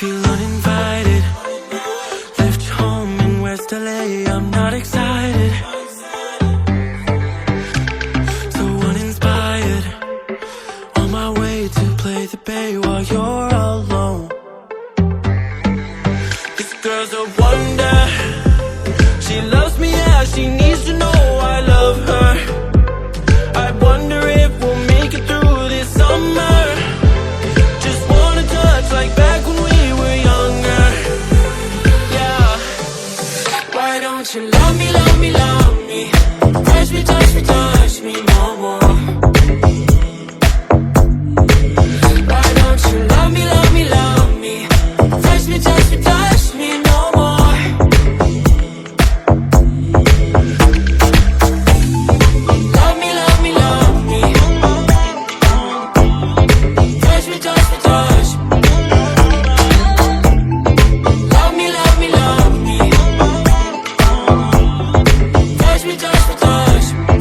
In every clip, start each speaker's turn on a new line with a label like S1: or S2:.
S1: Feel uninvited. Left home in West LA, I'm not excited. So uninspired. On my way to play the bay while you're alone. This girl's a wonder. She loves me, yeah, she needs to know I love her. I wonder if we'll make it through this summer. Just wanna touch like back when we were younger. Yeah. Why don't you love me, love me, love me? Touch me, touch me, touch me no more. Why don't you love me, love me, love me? Touch me, touch me, touch me no more. Love me, love me, love me. Touch me, touch me, touch me. Love me, love me, love me. Touch me, touch me, touch me.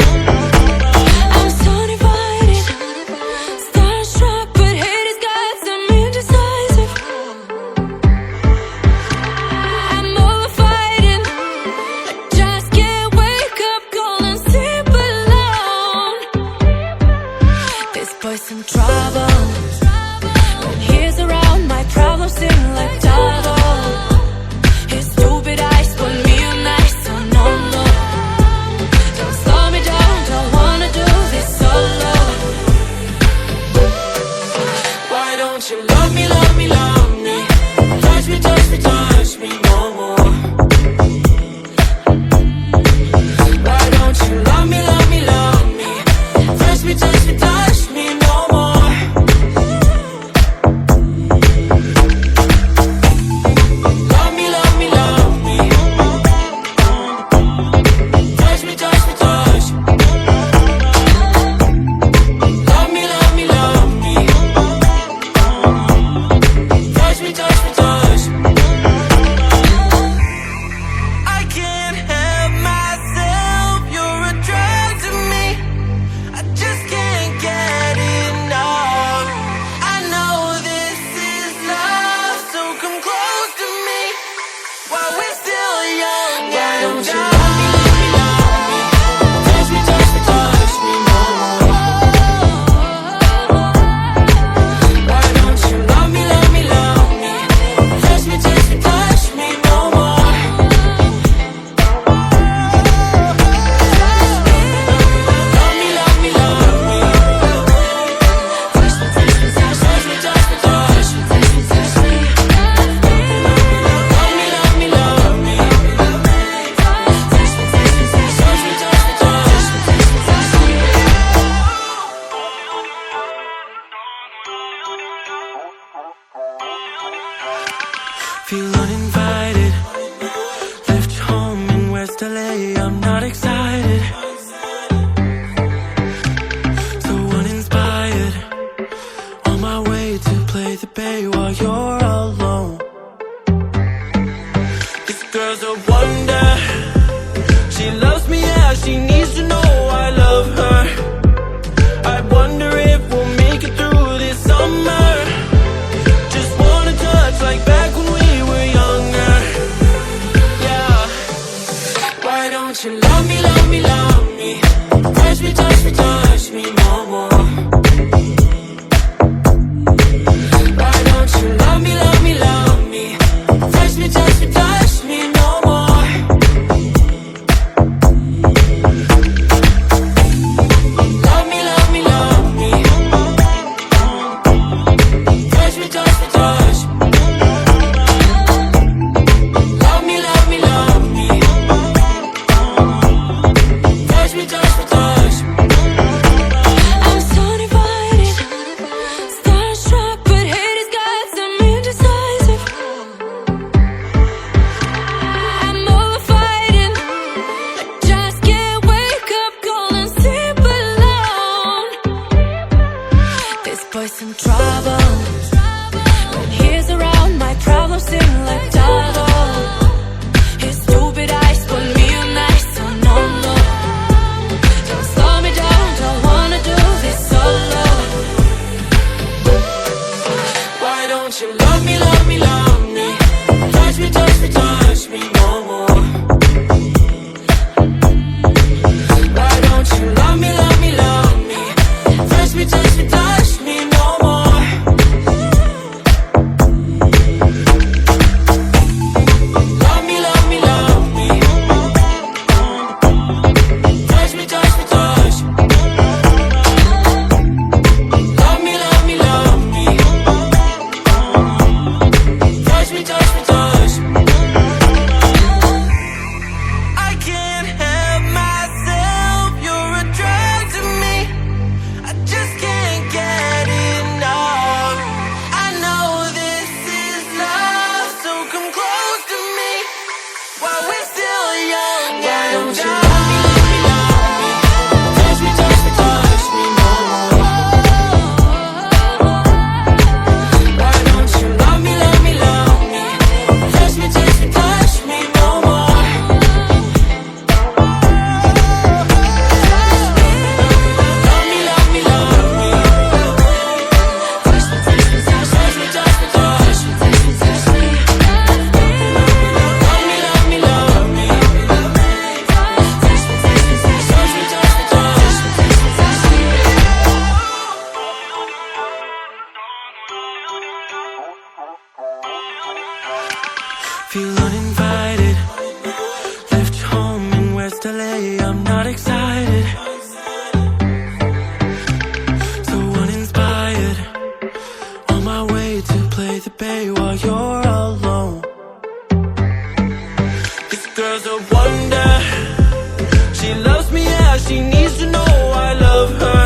S1: yeah, she needs to know I love her.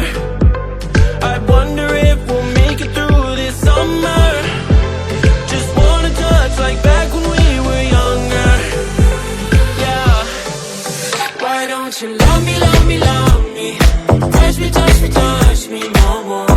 S1: I wonder if we'll make it through this summer. Just wanna touch like back when we were younger. Yeah. Why don't you love me, love me, love me? Touch me, touch me, touch me no more.